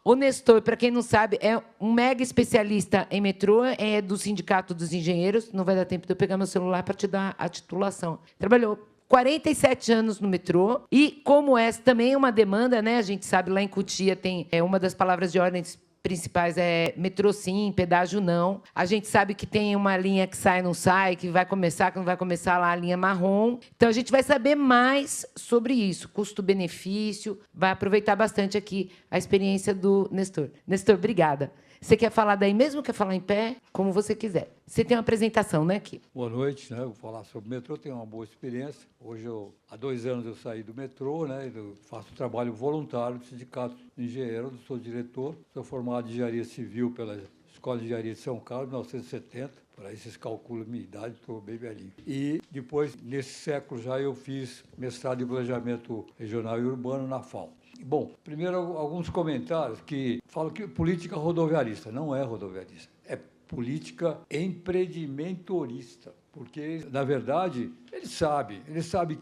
O Nestor, para quem não sabe, é um mega especialista em metrô, é do Sindicato dos Engenheiros. Não vai dar tempo de eu pegar meu celular para te dar a titulação. Trabalhou 47 anos no metrô. E, como essa também é uma demanda, né? A gente sabe, lá em Cotia tem uma das palavras de ordem principais é metrô sim, pedágio não. A gente sabe que tem uma linha que sai, não sai, que vai começar, que não vai começar lá, a linha marrom. Então, a gente vai saber mais sobre isso, custo-benefício. Vai aproveitar bastante aqui a experiência do Nestor. Nestor, obrigada. Você quer falar daí mesmo, quer falar em pé? Como você quiser. Você tem uma apresentação, né, aqui? Boa noite, né? Eu vou falar sobre o metrô, tenho uma boa experiência. Hoje, há 2 anos, eu saí do metrô, né? Eu faço trabalho voluntário do Sindicato de Engenheiros, sou diretor, sou formado em Engenharia Civil pela Escola de Engenharia de São Carlos, 1970. Por aí vocês calculam a minha idade, estou bem velhinho. E depois, nesse século já, eu fiz mestrado em Planejamento Regional e Urbano na FAO. Bom, primeiro alguns comentários que falam que política rodoviarista. Não é rodoviarista, é política empreendimentorista. Porque, na verdade, ele sabe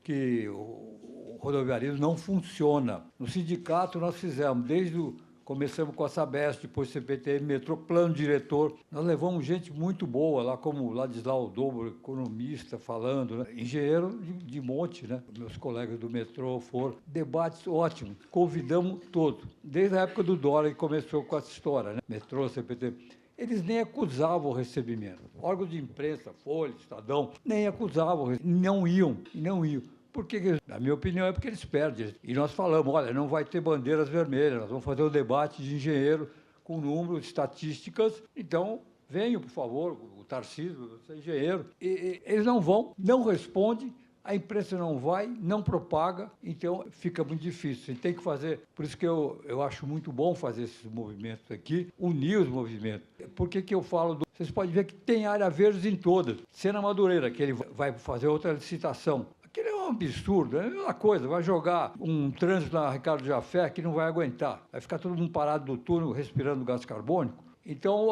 que o rodoviarismo não funciona. No sindicato nós fizemos, começamos com a Sabesp, depois CPTM, metrô, plano diretor. Nós levamos gente muito boa lá, como Ladislau Dobro, economista, falando, né? Engenheiro de monte, né? Meus colegas do metrô foram. Debates ótimos. Convidamos todos. Desde a época do Dória, que começou com essa história, né? Metrô, CPTM. Eles nem acusavam o recebimento. Órgãos de imprensa, Folha, Estadão, nem acusavam, não iam. Porque, na minha opinião, é porque eles perdem. E nós falamos, olha, não vai ter bandeiras vermelhas, nós vamos fazer um debate de engenheiro com números, estatísticas. Então, venham, por favor, o Tarcísio, você é engenheiro. E eles não vão, não respondem, a imprensa não vai, não propaga, então fica muito difícil. A gente tem que fazer, por isso que eu acho muito bom fazer esses movimentos aqui, unir os movimentos. Por que eu falo do... Vocês podem ver que tem área verde em todas. Sena Madureira, que ele vai fazer outra licitação. Aquilo é um absurdo, é a mesma coisa, vai jogar um trânsito na Ricardo Jafé que não vai aguentar, vai ficar todo mundo parado no túnel respirando gás carbônico. Então,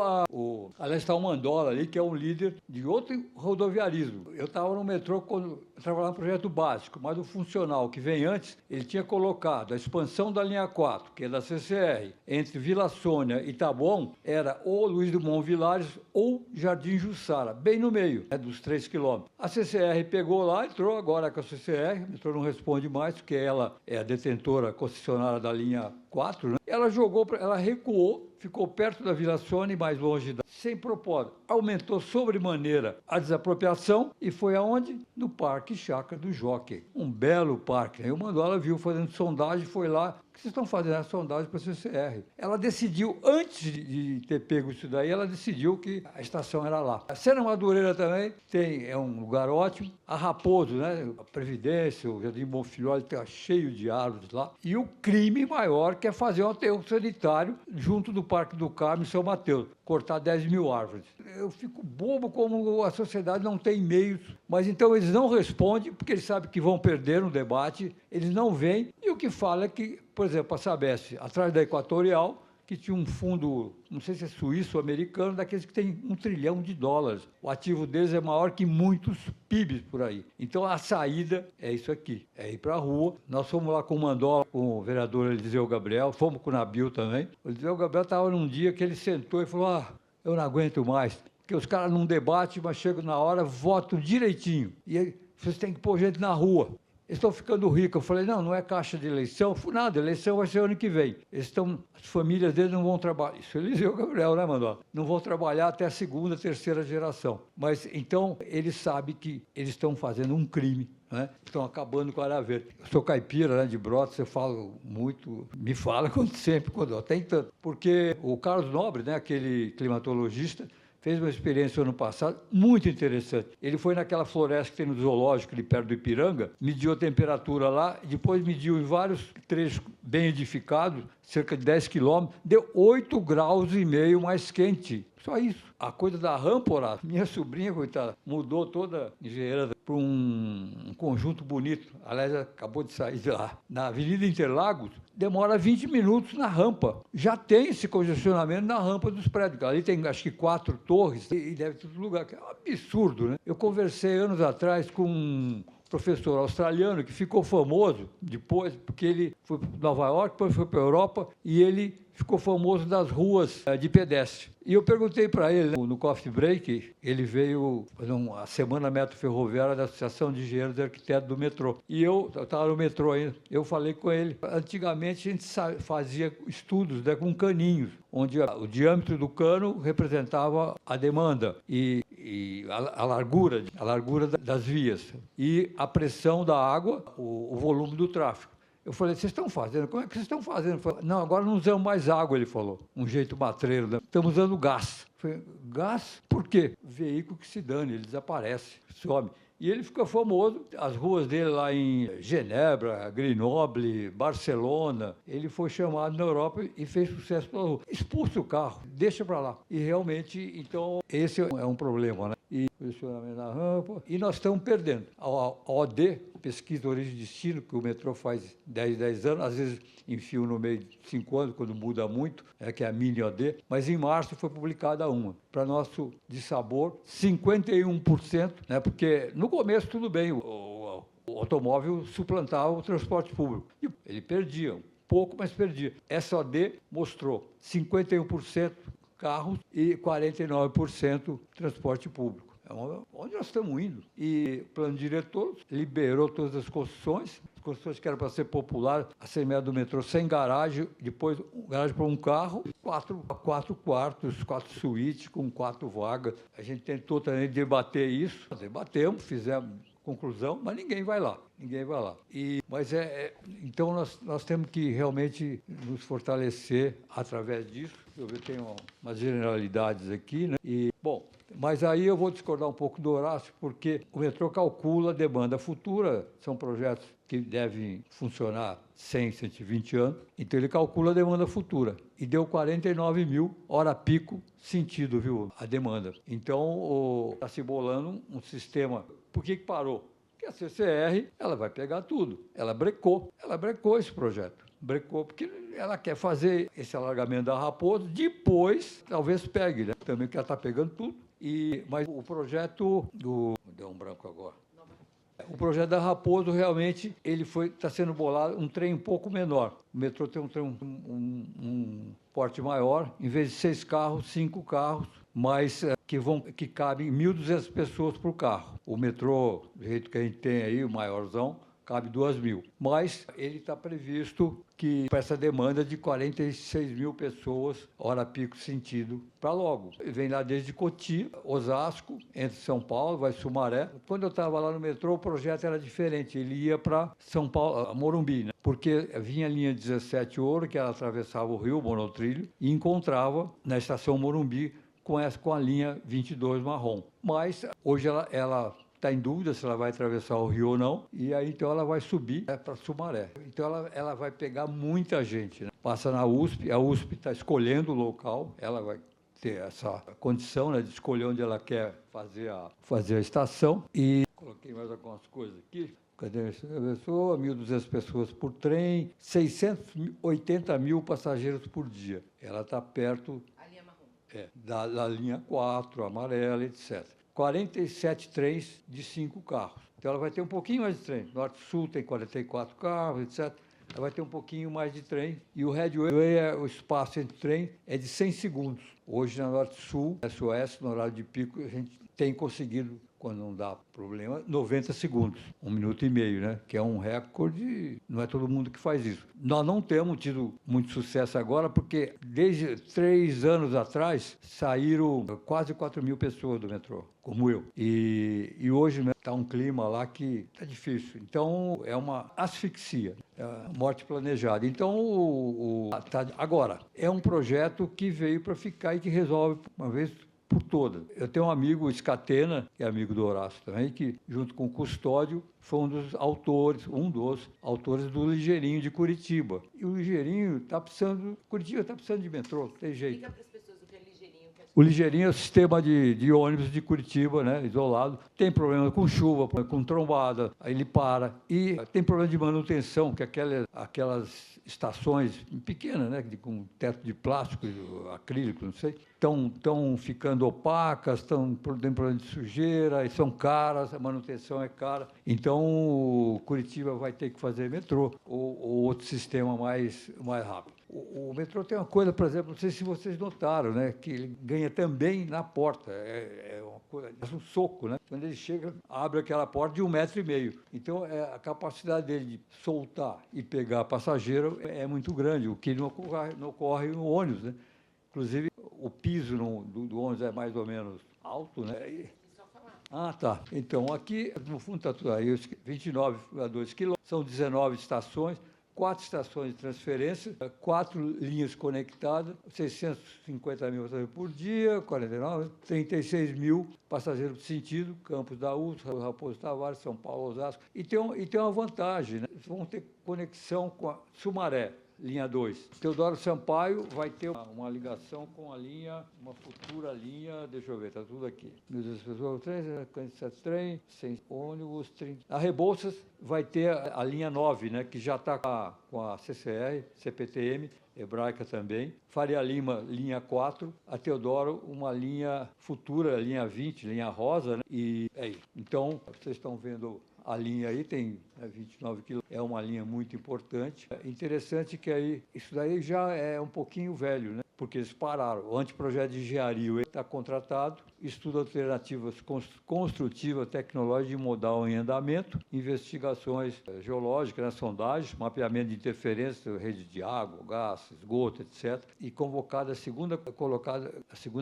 aliás, está o Mandola ali, que é um líder de outro rodoviarismo. Eu estava no metrô quando eu trabalhava no projeto básico, mas o funcional que vem antes, ele tinha colocado a expansão da linha 4, que é da CCR, entre Vila Sônia e Taboão, era ou Luiz Dumont Vilares ou Jardim Jussara, bem no meio, né, dos 3 quilômetros. A CCR pegou lá, entrou agora com a CCR, o metrô não responde mais, porque ela é a detentora concessionária da linha 4, né? Ela recuou, ficou perto da Vila Sônia e mais longe sem propósito. Aumentou sobremaneira a desapropriação e foi aonde? No Parque Chácara do Jockey. Um belo parque. Aí o Mandola viu fazendo sondagem, foi lá. O que vocês estão fazendo a sondagem para a CCR? Ela decidiu, antes de ter pego isso daí, ela decidiu que a estação era lá. A Sena Madureira também é um lugar ótimo. A Raposo, né? A Previdência, o Jardim Bonfilholi está cheio de árvores lá. E o crime maior que é fazer um aterro sanitário junto do Parque do Carmo em São Mateus, cortar 10 mil árvores. Eu fico bobo como a sociedade não tem meios, mas então eles não respondem, porque eles sabem que vão perder no debate, eles não vêm, e o que fala é que, por exemplo, a Sabesp, atrás da Equatorial, que tinha um fundo, não sei se é suíço ou americano, daqueles que tem $1 trilhão. O ativo deles é maior que muitos PIBs por aí. Então, a saída é isso aqui, é ir para a rua. Nós fomos lá com o Mandola, com o vereador Eliseu Gabriel, fomos com o Nabil também. O Eliseu Gabriel estava num dia que ele sentou e falou, eu não aguento mais, porque os caras não debatem, mas chegam na hora, votam direitinho. E aí, vocês têm que pôr gente na rua. Eles estão ficando ricos. Eu falei, não é caixa de eleição. Nada, eleição vai ser ano que vem. As famílias deles não vão trabalhar. Isso eles e o Gabriel, né, Mandola? Não vão trabalhar até a segunda, terceira geração. Mas, então, eles sabem que eles estão fazendo um crime, né? Estão acabando com a área verde. Eu sou caipira, né, de Brotas, eu falo muito, me fala quando até tanto. Porque o Carlos Nobre, né, aquele climatologista, fez uma experiência ano passado muito interessante. Ele foi naquela floresta que tem no zoológico ali perto do Ipiranga, mediu a temperatura lá, depois mediu em vários trechos bem edificados, cerca de 10 quilômetros, deu 8,5 graus mais quente. Só isso. A coisa da rampa, minha sobrinha, coitada, mudou toda a engenheira para um conjunto bonito. Aliás, acabou de sair de lá. Na Avenida Interlagos, demora 20 minutos na rampa. Já tem esse congestionamento na rampa dos prédios. Ali tem, acho que 4 torres e deve ter outro lugar. É um absurdo, né? Eu conversei anos atrás com professor australiano que ficou famoso depois, porque ele foi para Nova York, depois foi para a Europa, e ele ficou famoso das ruas de pedestre. E eu perguntei para ele, no coffee break, ele veio fazer a Semana Metro Ferroviária da Associação de Engenheiros e Arquitetos do metrô. E eu estava no metrô ainda, eu falei com ele, antigamente a gente fazia estudos, né, com caninhos, onde o diâmetro do cano representava a demanda e a largura das vias, e a pressão da água, o volume do tráfego. Eu falei, vocês estão fazendo? Como é que vocês estão fazendo? Ele falou, não, agora não usamos mais água, ele falou. Um jeito matreiro, né? Estamos usando gás. Eu falei, gás? Por quê? Veículo que se dane, ele desaparece, some. E ele ficou famoso, as ruas dele lá em Genebra, Grenoble, Barcelona, ele foi chamado na Europa e fez sucesso pela rua. Expulsa o carro, deixa para lá. E realmente, então, esse é um problema, né? E posicionamento na rampa, e nós estamos perdendo. A OD, Pesquisa Origem e Destino, que o metrô faz 10 anos, às vezes enfio no meio de 5 anos, quando muda muito, que é a mini OD, mas em março foi publicada uma. Para nosso dissabor, 51%, né, porque no começo tudo bem, o automóvel suplantava o transporte público. E ele perdia, um pouco, mas perdia. Essa OD mostrou 51% carros e 49% transporte público. É onde nós estamos indo. E o plano diretor liberou todas as construções que eram para ser popular, a CME do metrô sem garagem, depois garagem para um carro, quatro quartos, 4 suítes com 4 vagas. A gente tentou também debater isso, debatemos, fizemos conclusão, mas ninguém vai lá. Mas então nós temos que realmente nos fortalecer através disso. Eu tenho umas generalidades aqui, né? Mas aí eu vou discordar um pouco do Horácio, porque o metrô calcula a demanda futura, são projetos que devem funcionar 100, 120 anos, então ele calcula a demanda futura, e deu 49 mil hora pico sentido, viu, a demanda. Então, está se bolando um sistema. Por que parou? Porque a CCR, ela vai pegar tudo, ela brecou esse projeto. Brecou, porque ela quer fazer esse alargamento da Raposo, depois talvez pegue, né? Também que ela está pegando tudo. Mas o projeto deu um branco agora. O projeto da Raposo, realmente, ele está sendo bolado um trem um pouco menor. O metrô tem um porte maior, em vez de 6 carros, 5 carros, mas que cabem 1.200 pessoas por carro. O metrô, do jeito que a gente tem aí, o maiorzão, cabe 2.000. Mas ele está previsto que para essa demanda de 46 mil pessoas, hora pico sentido, para logo. Ele vem lá desde Cotia, Osasco, entre São Paulo, vai Sumaré. Quando eu estava lá no metrô, o projeto era diferente. Ele ia para São Paulo, Morumbi, né? Porque vinha a linha 17 Ouro, que ela atravessava o rio, o monotrilho, e encontrava na estação Morumbi com a linha 22 marrom. Mas hoje ela está em dúvida se ela vai atravessar o rio ou não, e aí então ela vai subir para Sumaré. Então ela vai pegar muita gente, né? Passa na USP, a USP está escolhendo o local, ela vai ter essa condição, né, de escolher onde ela quer fazer a estação. E coloquei mais algumas coisas aqui. Cadê essa pessoa? 1.200 pessoas por trem, 680 mil passageiros por dia. Ela está perto da linha 4, amarela, etc. 47 trens de 5 carros. Então, ela vai ter um pouquinho mais de trem. Norte-Sul tem 44 carros, etc. Ela vai ter um pouquinho mais de trem. E o Headway, o espaço entre trem, é de 100 segundos. Hoje, na Norte-Sul, SOS, no horário de pico, a gente tem conseguido, quando não dá problema, 90 segundos, 1 minuto e meio, né? Que é um recorde, não é todo mundo que faz isso. Nós não temos tido muito sucesso agora, porque desde 3 anos atrás saíram quase 4 mil pessoas do metrô, como eu. E hoje está um clima lá que está difícil. Então, é uma asfixia, é uma morte planejada. Então, agora, é um projeto que veio para ficar e que resolve, uma vez por todas. Eu tenho um amigo, Scatena, que é amigo do Horácio também, que, junto com o Custódio, foi um dos autores do Ligeirinho de Curitiba. E o Ligeirinho está precisando, Curitiba está precisando de metrô, tem jeito. Explica para as pessoas o que é Ligeirinho, que é O Ligeirinho é o sistema de ônibus de Curitiba, né, isolado. Tem problema com chuva, com trombada, aí ele para. E tem problema de manutenção, que aquelas estações pequenas, né, com teto de plástico, acrílico, não sei, estão ficando opacas, tem problema de sujeira, e são caras, a manutenção é cara. Então, Curitiba vai ter que fazer metrô ou outro sistema mais rápido. O metrô tem uma coisa, por exemplo, não sei se vocês notaram, né, que ele ganha também na porta. É uma coisa, é um soco, né? Quando ele chega, abre aquela porta de 1,5 metro. Então, a capacidade dele de soltar e pegar passageiro é muito grande, o que não ocorre no ônibus, né? Inclusive, o piso do ônibus é mais ou menos alto, né? Ah, tá. Então, aqui, no fundo, está tudo aí, 29,2 quilômetros, são 19 estações, 4 estações de transferência, 4 linhas conectadas, 650 mil passageiros por dia, 36 mil passageiros por sentido, Campos da Urso, Raposo Tavares, São Paulo, Osasco. E tem uma vantagem, né? Vão ter conexão com a Sumaré, linha 2. Teodoro Sampaio vai ter uma ligação com a linha, uma futura linha, deixa eu ver, está tudo aqui. 1.200 trem, 100 ônibus, 30. A Rebouças vai ter a linha 9, né, que já está com a CCR, CPTM, Hebraica também. Faria Lima, linha 4. A Teodoro, uma linha futura, linha 20, linha rosa, né? E aí. Então, vocês estão vendo a linha aí, tem 29 quilômetros, é uma linha muito importante. É interessante que aí, isso daí já é um pouquinho velho, né? Porque eles pararam. O anteprojeto de engenharia está contratado, estuda alternativas construtivas, tecnológicas de modal em andamento, investigações geológicas, né, sondagens, mapeamento de interferência, rede de água, gás, esgoto, etc. E convocada a segunda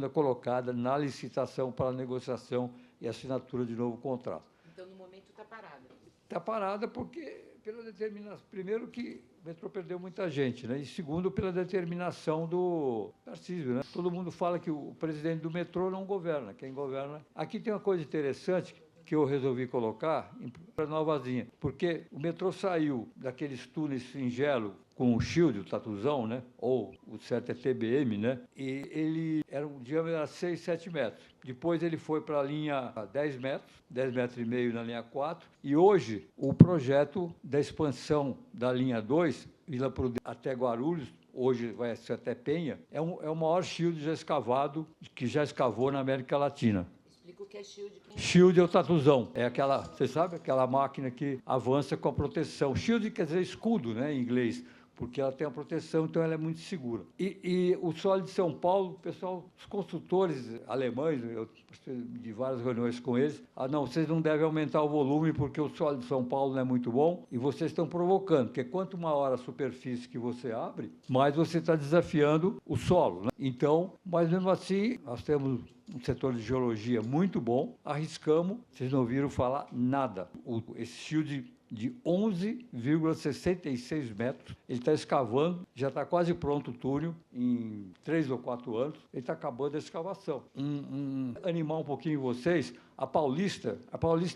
colocada na licitação para a negociação e assinatura de novo contrato. Então, no momento, está parada. Está parada porque, pela determinação, primeiro que o metrô perdeu muita gente, né? E segundo, pela determinação do Tarcísio, né? Todo mundo fala que o presidente do metrô não governa, quem governa... Aqui tem uma coisa interessante que eu resolvi colocar para Novazinha, porque o metrô saiu daqueles túneis singelos com o shield, o tatuzão, né? Ou o certo é TBM, né? E ele o diâmetro era 6, 7 metros. Depois ele foi para a linha 10 metros, 10 metros e meio na linha 4. E hoje, o projeto da expansão da linha 2, Vila Prudente até Guarulhos, hoje vai ser até Penha, é o maior shield já escavado, que já escavou na América Latina. Explica o que é shield. Shield é o tatuzão. É aquela, você sabe, aquela máquina que avança com a proteção. Shield quer dizer escudo, né, em inglês, porque ela tem a proteção, então ela é muito segura. E o Sólio de São Paulo, o pessoal, os construtores alemães, eu participei de várias reuniões com eles, não, vocês não devem aumentar o volume porque o Sólio de São Paulo não é muito bom e vocês estão provocando, porque quanto maior a superfície que você abre, mais você está desafiando o solo, né? Então, mas mesmo assim, nós temos um setor de geologia muito bom, arriscamos, vocês não ouviram falar nada. Esse shield de 11,66 metros. Ele está escavando, já está quase pronto o túnel, em 3 ou 4 anos, ele está acabando a escavação. Animar um pouquinho vocês, a Paulista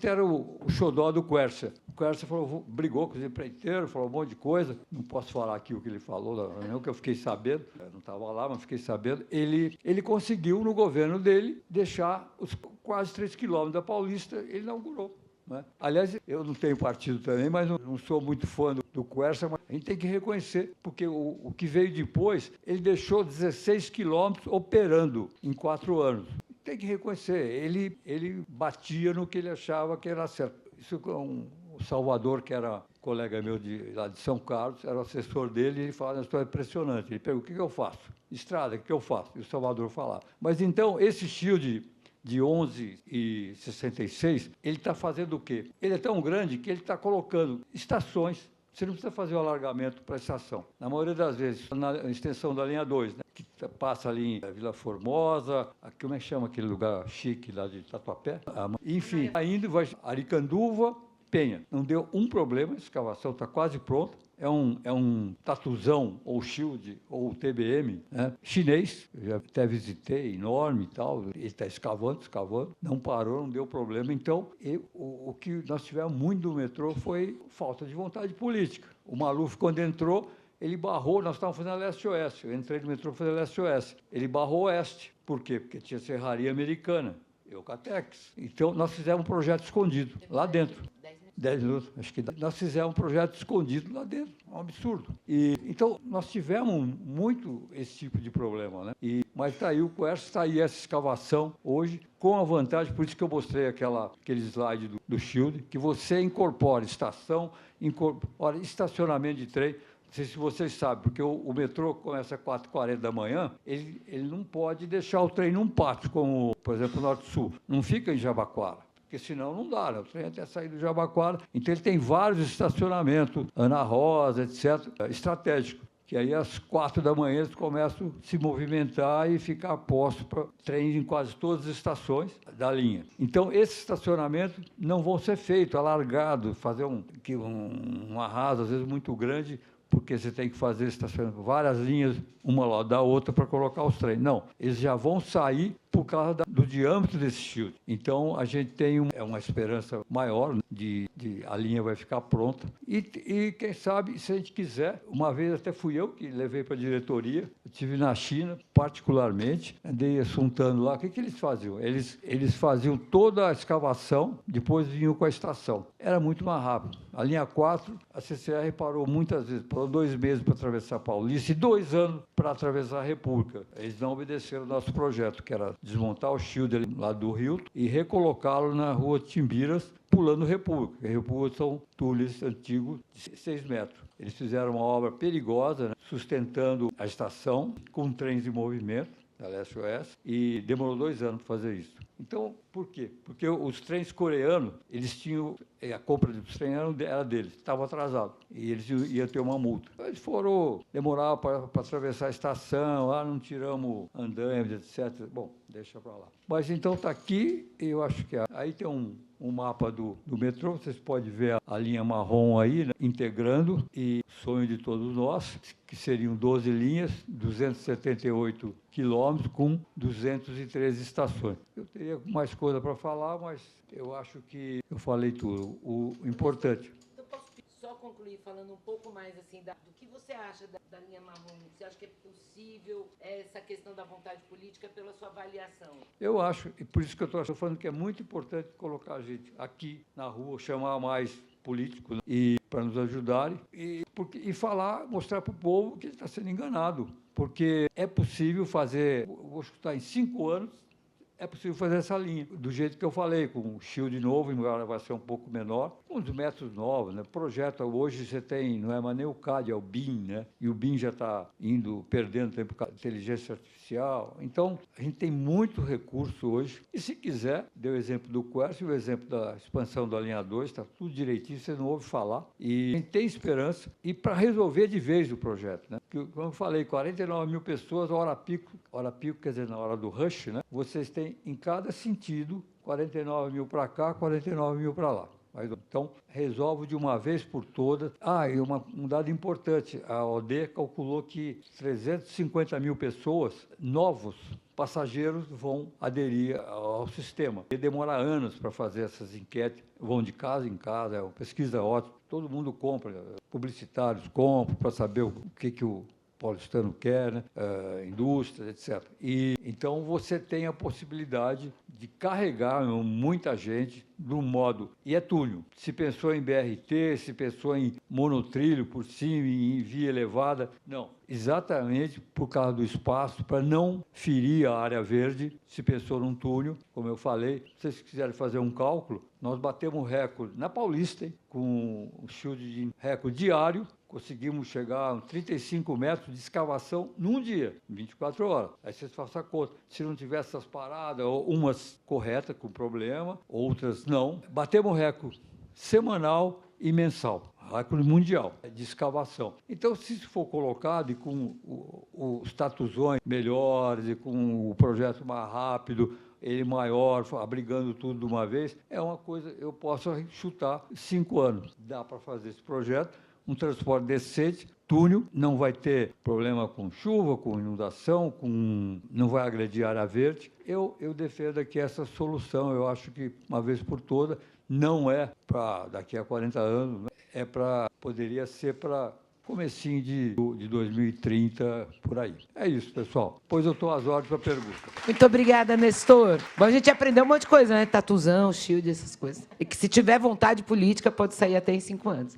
era o xodó do Quercia. O Quercia brigou com os empreiteiros, falou um monte de coisa, não posso falar aqui o que ele falou, não que eu fiquei sabendo, eu não estava lá, mas fiquei sabendo. Ele conseguiu, no governo dele, deixar os quase 3 quilômetros da Paulista, ele inaugurou. Né? Aliás, eu não tenho partido também, mas não sou muito fã do Quercia, mas a gente tem que reconhecer, porque o que veio depois, ele deixou 16 quilômetros operando em 4 anos. Tem que reconhecer, ele batia no que ele achava que era certo. Isso o Salvador, que era colega meu lá de São Carlos, era o assessor dele, e ele falava uma história impressionante. Ele perguntou, o que eu faço? Estrada, o que eu faço? E o Salvador falava. Mas então, esse shield de 11,66, ele está fazendo o quê? Ele é tão grande que ele está colocando estações. Você não precisa fazer o alargamento para a estação. Na maioria das vezes, na extensão da linha 2, né, que passa ali em Vila Formosa, como é que chama aquele lugar chique lá de Tatuapé? Enfim, ainda vai Aricanduva, Penha. Não deu um problema, a escavação está quase pronta. É um tatuzão, ou shield, ou TBM, né? Chinês, eu já até visitei, enorme e tal, ele está escavando, não parou, não deu problema. Então, o que nós tivemos muito no metrô foi falta de vontade política. O Maluf, quando entrou, ele barrou, nós estávamos fazendo leste-oeste, eu entrei no metrô para fazer leste-oeste. Ele barrou oeste. Por quê? Porque tinha serraria americana, Eucatex. Então, nós fizemos um projeto escondido, lá dentro. 10 minutos, acho que dá. Nós fizemos um projeto escondido lá dentro, um absurdo. Então, nós tivemos muito esse tipo de problema, né? Mas está aí o Quercia, está aí essa escavação hoje, com a vantagem, por isso que eu mostrei aquele slide do Shield, que você incorpora estação, incorpora estacionamento de trem. Não sei se vocês sabem, porque o metrô começa às 4h40 da manhã, ele não pode deixar o trem num pátio, como, por exemplo, o Norte-Sul. Não fica em Jabaquara. Porque senão não dá, né? O trem até sair do Jabaquara. Então, ele tem vários estacionamentos, Ana Rosa, etc., estratégico. Que aí, às 4 da manhã, eles começam a se movimentar e ficar postos para trens em quase todas as estações da linha. Então, esses estacionamentos não vão ser feitos, alargados, fazer um arraso, às vezes, muito grande, porque você tem que fazer estacionamento, várias linhas, uma lá da outra, para colocar os trens. Não, eles já vão sair por causa do diâmetro desse shield. Então, a gente tem uma esperança maior, né, de a linha vai ficar pronta. E, quem sabe, se a gente quiser, uma vez até fui eu que levei para a diretoria, eu estive na China, particularmente, andei assuntando lá, o que eles faziam? Eles faziam toda a escavação, depois vinham com a estação. Era muito mais rápido. A linha 4, a CCR parou muitas vezes, parou 2 meses para atravessar a Paulista e 2 anos para atravessar a República. Eles não obedeceram ao nosso projeto, que era desmontar o shield lá do Rio e recolocá-lo na rua Timbiras, pulando República. A República são túneis antigos de 6 metros. Eles fizeram uma obra perigosa, né, sustentando a estação com trens em movimento, da leste-oeste, e demorou 2 anos para fazer isso. Então, por quê? Porque os trens coreanos, eles tinham, a compra dos trens era deles, estava atrasado, e eles iam ter uma multa. Eles demorar para atravessar a estação, não tiramos andaimes, etc. Bom, deixa para lá. Mas então está aqui, eu acho que aí tem um mapa do metrô, vocês podem ver a linha marrom aí, né, integrando, e sonho de todos nós, que seriam 12 linhas, 278 quilômetros, com 213 estações. Eu teria mais coisa para falar, mas eu acho que eu falei tudo. O importante. Eu posso só concluir falando um pouco mais assim do que você acha da linha marrom? Você acha que é possível essa questão da vontade política pela sua avaliação? Eu acho, e por isso que eu estou falando que é muito importante colocar a gente aqui na rua, chamar mais políticos, né, e para nos ajudarem e falar, mostrar para o povo que ele está sendo enganado, porque é possível fazer, vou chutar, em 5 anos, é possível fazer essa linha, do jeito que eu falei, com um shield novo, embora vai ser um pouco menor, com os métodos novos, né? Projeto, hoje você tem, não é mais nem o CAD, é o BIM, né? E o BIM já está perdendo tempo com a inteligência artificial. Então, a gente tem muito recurso hoje, e se quiser, deu o exemplo do Quercia, o exemplo da expansão da linha 2, está tudo direitinho, você não ouve falar, e a gente tem esperança, e para resolver de vez o projeto, né? Porque, como eu falei, 49 mil pessoas, hora pico, quer dizer, na hora do rush, né? Vocês têm, em cada sentido, 49 mil para cá, 49 mil para lá. Então, resolve de uma vez por todas. E um dado importante, a OD calculou que 350 mil pessoas, novos passageiros, vão aderir ao sistema. E demora anos para fazer essas enquetes, vão de casa em casa, é uma pesquisa ótima, todo mundo compra, publicitários compram para saber o que o paulistano quer, né? Indústria, etc. E então você tem a possibilidade de carregar muita gente de um modo, e é túnel. Se pensou em BRT, se pensou em monotrilho por cima, em via elevada, não. Exatamente por causa do espaço, para não ferir a área verde, se pensou num túnel, como eu falei. Se vocês quiserem fazer um cálculo, nós batemos recorde na Paulista, hein, com um shield de recorde diário, conseguimos chegar a 35 metros de escavação num dia, em 24 horas. Aí vocês façam a conta. Se não tivesse essas paradas, umas corretas, com problema, outras não. Batemos recorde semanal e mensal, recorde mundial de escavação. Então, se isso for colocado e com os tatuzões melhores e com o projeto mais rápido, ele maior, abrigando tudo de uma vez, é uma coisa, eu posso chutar 5 anos. Dá para fazer esse projeto, um transporte decente, túnel, não vai ter problema com chuva, com inundação, não vai agredir a área verde. Eu defendo aqui essa solução, eu acho que, uma vez por toda, não é para daqui a 40 anos, poderia ser para comecinho de 2030, por aí. É isso, pessoal. Pois eu estou às ordens para pergunta. Muito obrigada, Nestor. Bom, a gente aprendeu um monte de coisa, né? Tatuzão, shield, essas coisas. E que se tiver vontade política, pode sair até em 5 anos.